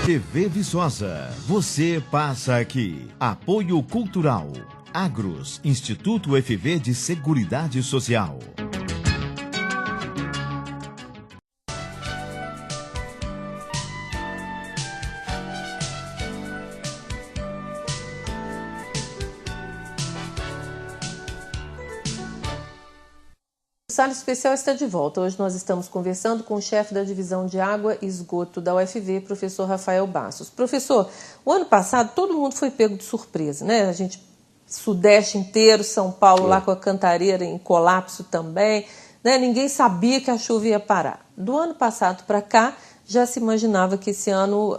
TV Viçosa. Você passa aqui. Apoio Cultural. Agros, Instituto UFV de Seguridade Social. O Sala Especial está de volta. Hoje nós estamos conversando com o chefe da Divisão de Água e Esgoto da UFV, professor Rafael Bastos. Professor, o ano passado todo mundo foi pego de surpresa, né? A gente, Sudeste inteiro, São Paulo lá com a Cantareira em colapso também, né? Ninguém sabia que a chuva ia parar. Do ano passado para cá, já se imaginava que esse ano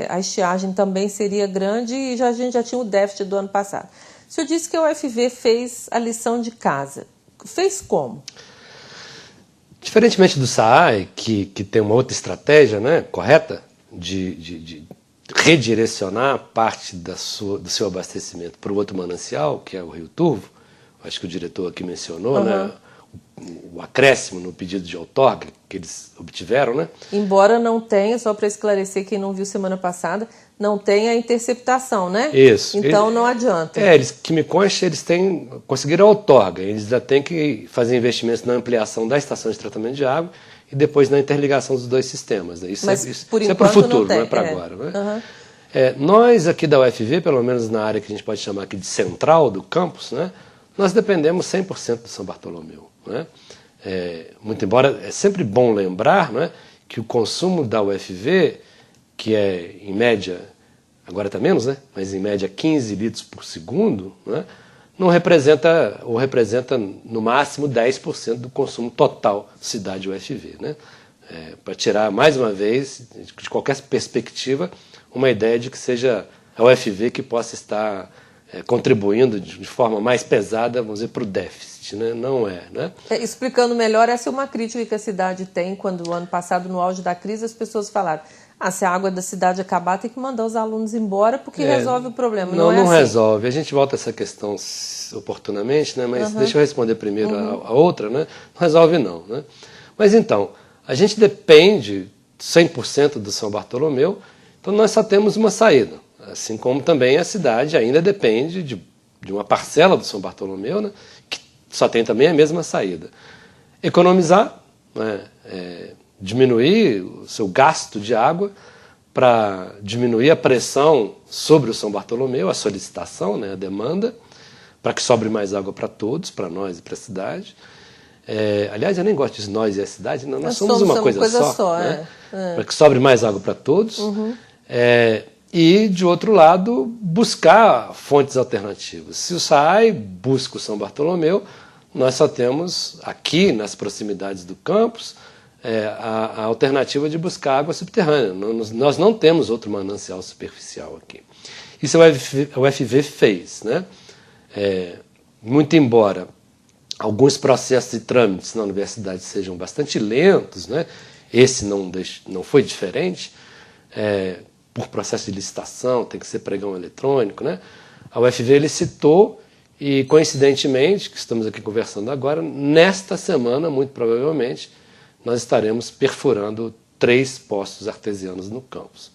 a estiagem também seria grande e a gente já tinha o déficit do ano passado. O senhor disse que a UFV fez a lição de casa. Fez como? Diferentemente do SAAI, que tem uma outra estratégia, né, correta, de redirecionar parte do seu abastecimento para o outro manancial, que é o Rio Turvo, acho que o diretor aqui mencionou, né, o acréscimo no pedido de outorga que eles obtiveram. Né? Embora não tenha, só para esclarecer quem não viu semana passada, não tem a interceptação, né? Isso. Então não adianta. Que me consta, eles conseguiram a outorga. Eles já têm que fazer investimentos na ampliação da estação de tratamento de água e depois na interligação dos dois sistemas. Né? Isso é para o futuro, não é para agora. Né? Nós aqui da UFV, pelo menos na área que a gente pode chamar aqui de central do campus, né, nós dependemos 100% do São Bartolomeu. Né? Muito embora é sempre bom lembrar, né, que o consumo da UFV, que é em média, agora está menos, né? Mas em média 15 litros por segundo, né? Não representa, ou representa no máximo 10% do consumo total cidade UFV. Né? Para tirar, mais uma vez, de qualquer perspectiva, uma ideia de que seja a UFV que possa estar contribuindo de forma mais pesada, vamos dizer, para o déficit. Né? Não é. Né? Explicando melhor, essa é uma crítica que a cidade tem quando, ano passado, no auge da crise, as pessoas falaram: se a água da cidade acabar, tem que mandar os alunos embora porque resolve o problema. Não assim. Resolve. A gente volta a essa questão oportunamente, né? Mas deixa eu responder primeiro a outra. Né? Não resolve não. Né? Mas então, a gente depende 100% do São Bartolomeu, então nós só temos uma saída. Assim como também a cidade ainda depende de uma parcela do São Bartolomeu, né? Que só tem também a mesma saída. Economizar, né? Diminuir o seu gasto de água para diminuir a pressão sobre o São Bartolomeu, a solicitação, né, a demanda, para que sobre mais água para todos, para nós e para a cidade. Aliás, eu nem gosto de nós e a cidade, não, nós somos uma coisa só. Né? Para que sobre mais água para todos. E, de outro lado, buscar fontes alternativas. Se o SAAI busca o São Bartolomeu, nós só temos aqui, nas proximidades do campus, a alternativa de buscar água subterrânea. Nós não temos outro manancial superficial aqui. Isso a UFV fez. Né? Muito embora alguns processos e trâmites na universidade sejam bastante lentos, né? Esse não foi diferente, por processo de licitação, tem que ser pregão eletrônico. Né? A UFV licitou e, coincidentemente, que estamos aqui conversando agora, nesta semana, muito provavelmente, nós estaremos perfurando 3 poços artesianos no campus.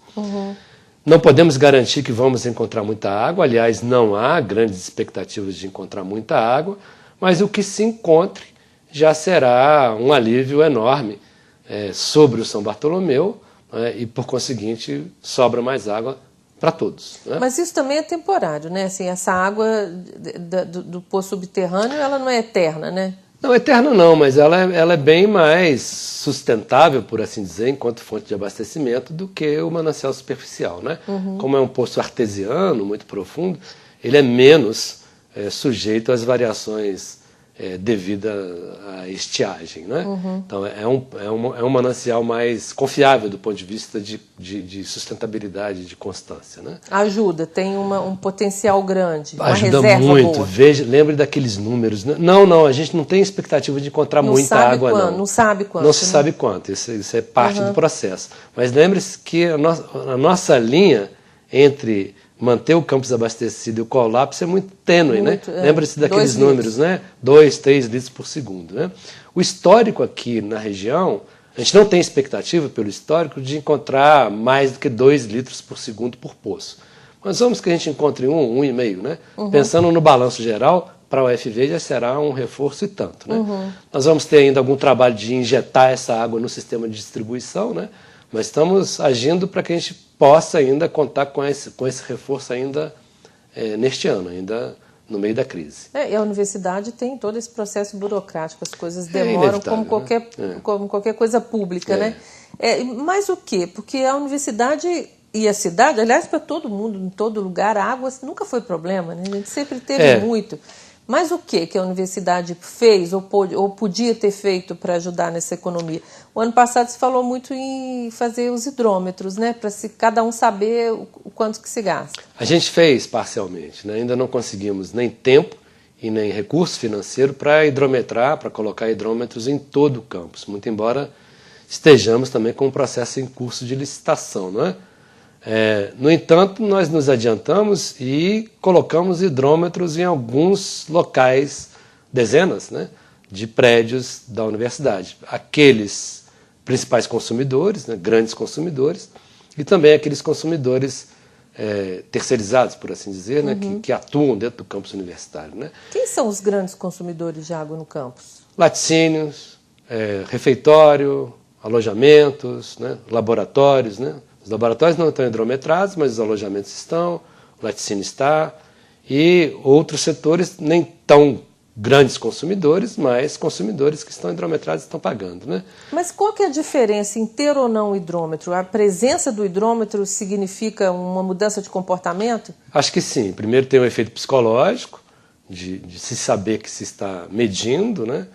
Não podemos garantir que vamos encontrar muita água, aliás, não há grandes expectativas de encontrar muita água, mas o que se encontre já será um alívio enorme sobre o São Bartolomeu, e, por conseguinte, sobra mais água para todos. Né? Mas isso também é temporário, né? Assim, essa água do poço subterrâneo, ela não é eterna, né? Não, eterna não, mas ela é bem mais sustentável, por assim dizer, enquanto fonte de abastecimento, do que o manancial superficial. Né? Como é um poço artesiano, muito profundo, ele é menos sujeito às variações devido à estiagem. Né? Então é um manancial mais confiável do ponto de vista de sustentabilidade, de constância. Né? Ajuda, tem um potencial grande, uma ajuda reserva muito. boa. Lembre daqueles números. Não, a gente não tem expectativa de encontrar muita água, não. Não sabe quanto. Não se sabe quanto, isso é parte do processo. Mas lembre-se que a nossa linha entre manter o campus abastecido e o colapso é muito tênue, né? Lembre-se daqueles números, né? 2, 3 litros por segundo. Né? O histórico aqui na região A gente não tem expectativa, pelo histórico, de encontrar mais do que 2 litros por segundo por poço. Mas vamos que a gente encontre 1,5, né? Pensando no balanço geral, para o UFV já será um reforço e tanto, né? Nós vamos ter ainda algum trabalho de injetar essa água no sistema de distribuição, né? Mas estamos agindo para que a gente possa ainda contar com esse reforço ainda neste ano, ainda no meio da crise. E a universidade tem todo esse processo burocrático, as coisas demoram como qualquer coisa pública, né? Mas o quê? Porque a universidade e a cidade, aliás, para todo mundo, em todo lugar, a água nunca foi problema, né? A gente sempre teve muito. Mas o que a universidade fez ou podia ter feito para ajudar nessa economia? O ano passado se falou muito em fazer os hidrômetros, né? Para cada um saber o quanto que se gasta. A gente fez parcialmente, né? Ainda não conseguimos nem tempo e nem recurso financeiro para hidrometrar, para colocar hidrômetros em todo o campus, muito embora estejamos também com um processo em curso de licitação, não é? No entanto, nós nos adiantamos e colocamos hidrômetros em alguns locais, dezenas, né, de prédios da universidade. Aqueles principais consumidores, né, grandes consumidores, e também aqueles consumidores terceirizados, por assim dizer, né, que atuam dentro do campus universitário. Né? Quem são os grandes consumidores de água no campus? Laticínios, refeitório, alojamentos, né, laboratórios, né? Os laboratórios não estão hidrometrados, mas os alojamentos estão, o laticínio está, e outros setores nem tão grandes consumidores, mas consumidores que estão hidrometrados estão pagando. Né? Mas qual que é a diferença em ter ou não o hidrômetro? A presença do hidrômetro significa uma mudança de comportamento? Acho que sim. Primeiro tem o efeito psicológico, de se saber que se está medindo. Né?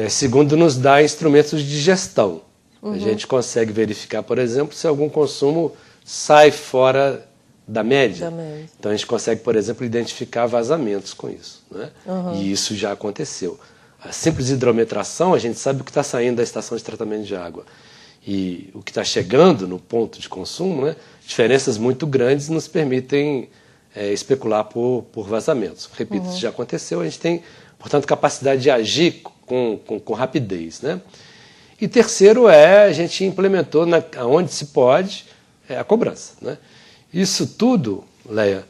Segundo, nos dá instrumentos de gestão. A gente consegue verificar, por exemplo, se algum consumo sai fora da média. Então a gente consegue, por exemplo, identificar vazamentos com isso. Né? E isso já aconteceu. A simples hidrometração, a gente sabe o que está saindo da estação de tratamento de água. E o que está chegando no ponto de consumo, né? Diferenças muito grandes nos permitem especular por vazamentos. Repito, isso já aconteceu, a gente tem, portanto, capacidade de agir com rapidez. Né? E terceiro a gente implementou, onde se pode, a cobrança. Né? Isso tudo, Leia,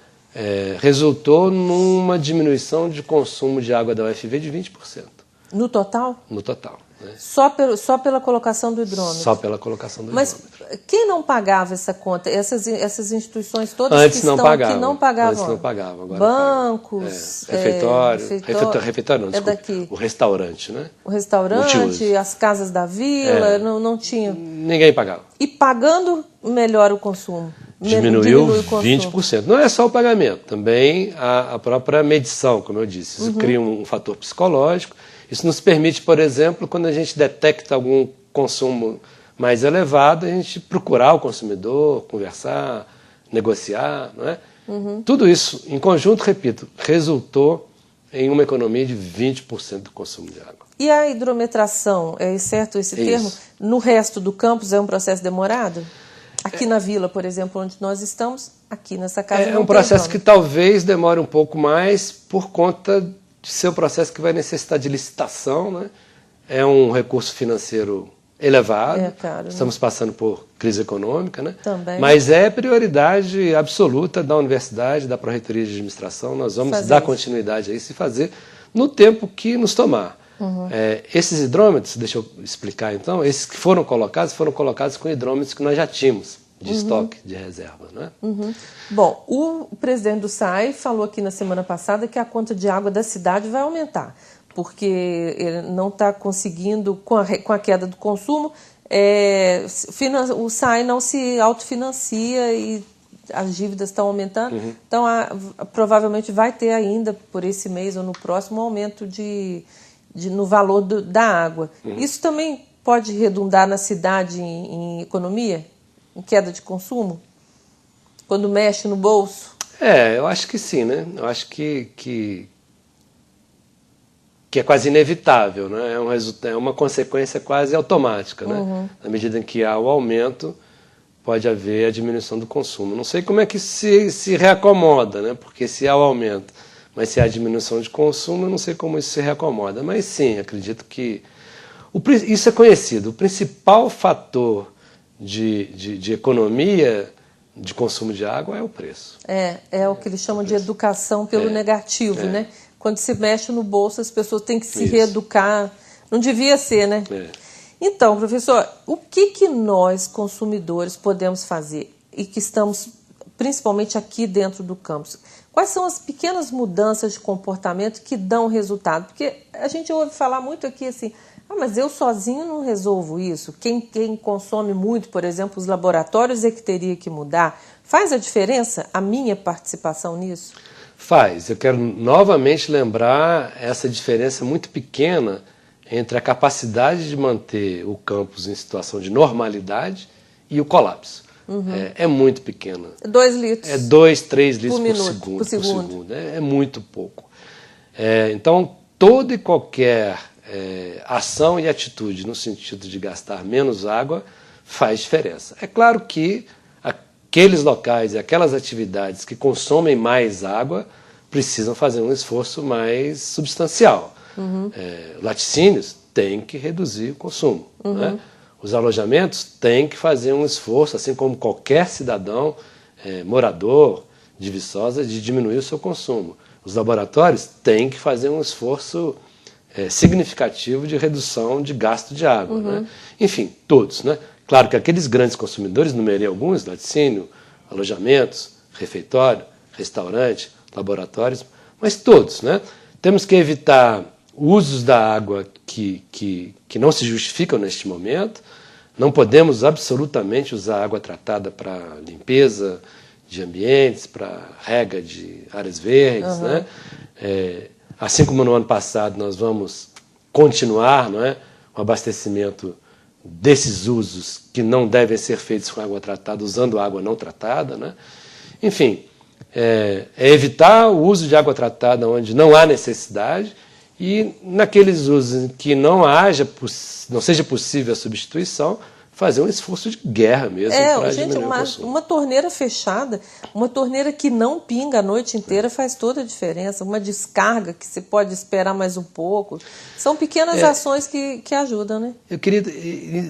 resultou numa diminuição de consumo de água da UFV de 20%. No total? No total. Né? Só pela colocação do hidrômetro? Só pela colocação do hidrômetro. Mas quem não pagava essa conta? Essas instituições todas Antes que não pagavam. Que não pagavam? Antes não pagavam. Agora bancos, refeitório não, desculpa. Daqui. O restaurante, né? O restaurante, as casas da vila, não tinha. Ninguém pagava. E pagando, melhora o consumo. Diminuiu o consumo. 20%. Não é só o pagamento, também a própria medição, como eu disse. Isso cria um fator psicológico. Isso nos permite, por exemplo, quando a gente detecta algum consumo mais elevado, a gente procurar o consumidor, conversar, negociar. Não é? Tudo isso, em conjunto, repito, resultou em uma economia de 20% do consumo de água. E a hidrometração, é certo esse termo? No resto do campus é um processo demorado? Aqui na vila, por exemplo, onde nós estamos, aqui nessa casa é um processo que talvez demore um pouco mais por conta de ser um processo que vai necessitar de licitação, né? É um recurso financeiro elevado, caro, estamos passando por crise econômica, né? Também. Mas é prioridade absoluta da universidade, da Pró-Reitoria de Administração, nós vamos dar continuidade a isso e fazer no tempo que nos tomar. Esses hidrômetros, deixa eu explicar então, esses que foram colocados com hidrômetros que nós já tínhamos de estoque, de reserva. Né? Bom, o presidente do SAI falou aqui na semana passada que a conta de água da cidade vai aumentar, porque ele não está conseguindo, com a queda do consumo, o SAI não se autofinancia e as dívidas estão aumentando, então provavelmente vai ter ainda, por esse mês ou no próximo, um aumento no valor da água. Isso também pode redundar na cidade em economia? Em queda de consumo? Quando mexe no bolso? Eu acho que sim, né? Eu acho que é quase inevitável, né? É uma consequência quase automática, né? Na medida em que há o aumento, pode haver a diminuição do consumo. Não sei como é que se reacomoda, né? Porque se há o aumento, mas se há diminuição de consumo, eu não sei como isso se reacomoda. Mas sim, acredito que Isso é conhecido. O principal fator de economia de consumo de água é o preço. É o que eles chamam de educação pelo negativo, né? Quando se mexe no bolso, as pessoas têm que se reeducar. Não devia ser, né? Então, professor, o que nós, consumidores, podemos fazer e que estamos, principalmente aqui dentro do campus? Quais são as pequenas mudanças de comportamento que dão resultado? Porque a gente ouve falar muito aqui assim, mas eu sozinho não resolvo isso. Quem consome muito, por exemplo, os laboratórios é que teria que mudar. Faz a diferença a minha participação nisso? Faz. Eu quero novamente lembrar essa diferença muito pequena entre a capacidade de manter o campus em situação de normalidade e o colapso. É muito pequena. 2 litros. É 2, 3 litros por segundo. É muito pouco. Então, toda e qualquer ação e atitude no sentido de gastar menos água faz diferença. É claro que aqueles locais e aquelas atividades que consomem mais água precisam fazer um esforço mais substancial. Laticínios têm que reduzir o consumo. Né? Os alojamentos têm que fazer um esforço, assim como qualquer cidadão, morador de Viçosa, de diminuir o seu consumo. Os laboratórios têm que fazer um esforço significativo de redução de gasto de água. Né? Enfim, todos. Né? Claro que aqueles grandes consumidores, numerei alguns, laticínio, alojamentos, refeitório, restaurante, laboratórios, mas todos. Né? Temos que evitar usos da água que não se justificam neste momento. Não podemos absolutamente usar água tratada para limpeza de ambientes, para rega de áreas verdes. Né? Assim como no ano passado nós vamos continuar, não é, o abastecimento desses usos que não devem ser feitos com água tratada, usando água não tratada. Né? Enfim, evitar o uso de água tratada onde não há necessidade e naqueles usos em que não seja possível a substituição, fazer um esforço de guerra mesmo para diminuir o consumo. Uma torneira fechada, uma torneira que não pinga a noite inteira faz toda a diferença. Uma descarga que você pode esperar mais um pouco. São pequenas ações que ajudam, né?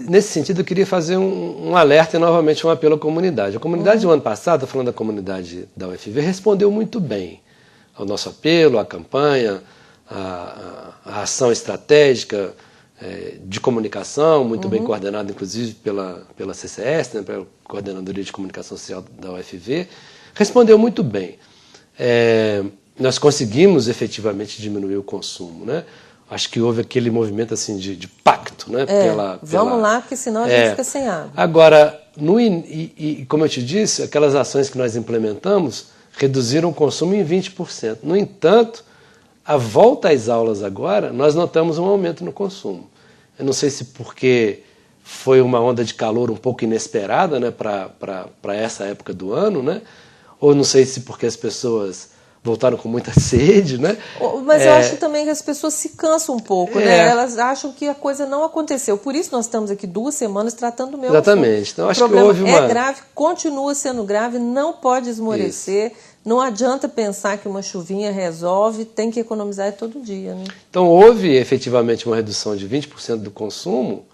Nesse sentido, eu queria fazer um alerta e novamente um apelo à comunidade. A comunidade do ano passado, falando da comunidade da UFV, respondeu muito bem ao nosso apelo, à campanha, à ação estratégica de comunicação, muito bem coordenada, inclusive, pela CCS, né, pela Coordenadoria de Comunicação Social da UFV, respondeu muito bem. Nós conseguimos efetivamente diminuir o consumo. Né? Acho que houve aquele movimento assim, de pacto. Né, vamos lá, porque senão a gente fica sem água. Agora, como eu te disse, aquelas ações que nós implementamos reduziram o consumo em 20%. No entanto, a volta às aulas agora, nós notamos um aumento no consumo. Eu não sei se porque foi uma onda de calor um pouco inesperada, né, para essa época do ano, né, ou não sei se porque as pessoas voltaram com muita sede. Né. Mas eu acho também que as pessoas se cansam um pouco. Né? Elas acham que a coisa não aconteceu. Por isso nós estamos aqui 2 semanas tratando do meu assunto. Exatamente. Então, acho que houve é grave, continua sendo grave, não pode esmorecer. Isso. Não adianta pensar que uma chuvinha resolve, tem que economizar todo dia. Né? Então, houve efetivamente uma redução de 20% do consumo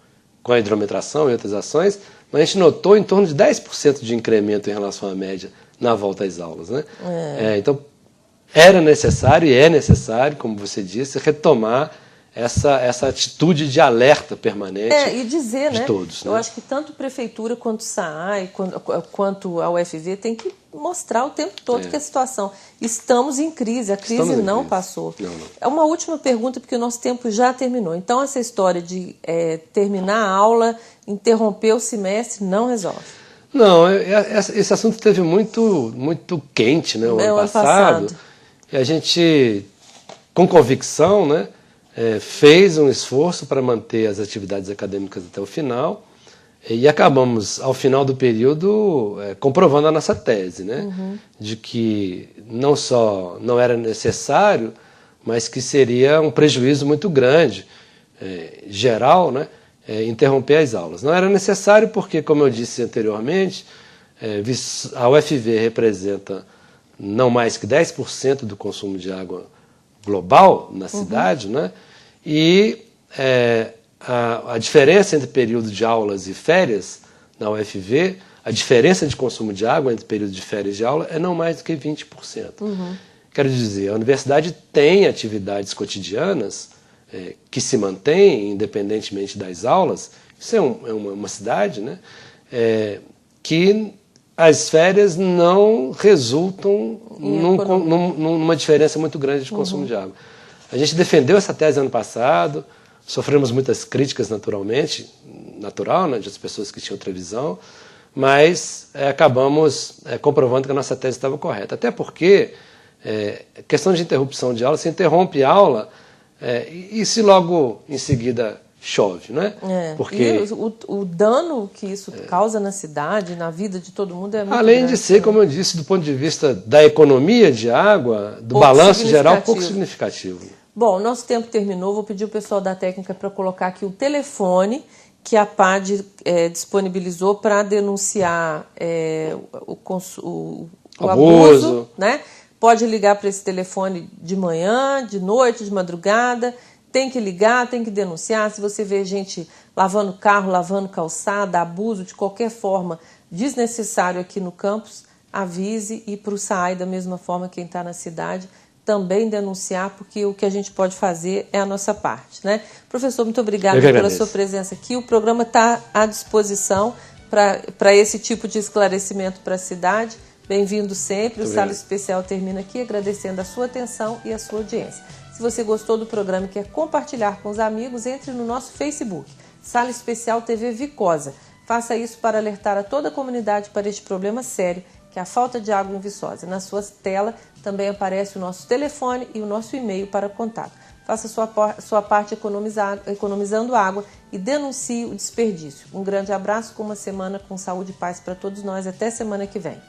com a hidrometração e outras ações, mas a gente notou em torno de 10% de incremento em relação à média na volta às aulas. Né? Então, era necessário e é necessário, como você disse, retomar essa atitude de alerta permanente e dizer, de todos. Eu acho que tanto a Prefeitura quanto o SAAI, quanto a UFV tem que mostrar o tempo todo que a situação... Estamos em crise, a crise não passou. Não. É uma última pergunta, porque o nosso tempo já terminou. Então, essa história de terminar a aula, interromper o semestre, não resolve. Não, esse assunto esteve muito quente, né, o ano passado. E a gente, com convicção, né, fez um esforço para manter as atividades acadêmicas até o final e acabamos, ao final do período, comprovando a nossa tese, né, de que não só não era necessário, mas que seria um prejuízo muito grande, geral, né, interromper as aulas. Não era necessário porque, como eu disse anteriormente, a UFV representa não mais que 10% do consumo de água global na cidade, né? E a diferença entre período de aulas e férias na UFV, a diferença de consumo de água entre período de férias e de aula é não mais do que 20%. Quero dizer, a universidade tem atividades cotidianas que se mantêm independentemente das aulas. Isso é uma cidade, né, que as férias não resultam numa diferença muito grande de consumo de água. A gente defendeu essa tese ano passado, sofremos muitas críticas naturalmente, né, das pessoas que tinham outra visão, mas acabamos comprovando que a nossa tese estava correta. Até porque, questão de interrupção de aula, você interrompe a aula e se logo em seguida chove, não é? Porque e o dano que isso causa na cidade, na vida de todo mundo é muito além grande, de ser, como eu disse, do ponto de vista da economia de água, do balanço geral, pouco significativo. Bom, nosso tempo terminou, vou pedir o pessoal da técnica para colocar aqui o telefone que a PAD disponibilizou para denunciar o abuso, né? Pode ligar para esse telefone de manhã, de noite, de madrugada. Tem que ligar, tem que denunciar. Se você vê gente lavando carro, lavando calçada, abuso de qualquer forma desnecessário aqui no campus, avise, e para o SAAI, da mesma forma, quem está na cidade, também denunciar, porque o que a gente pode fazer é a nossa parte, né? Professor, muito obrigada pela sua presença aqui. O programa está à disposição para esse tipo de esclarecimento para a cidade. Bem-vindo sempre. O Sala Especial termina aqui agradecendo a sua atenção e a sua audiência. Se você gostou do programa e quer compartilhar com os amigos, entre no nosso Facebook, Sala Especial TV Vicosa. Faça isso para alertar a toda a comunidade para este problema sério, que é a falta de água em Viçosa. Na sua tela também aparece o nosso telefone e o nosso e-mail para contato. Faça sua parte economizando água e denuncie o desperdício. Um grande abraço, com uma semana com saúde e paz para todos nós. Até semana que vem.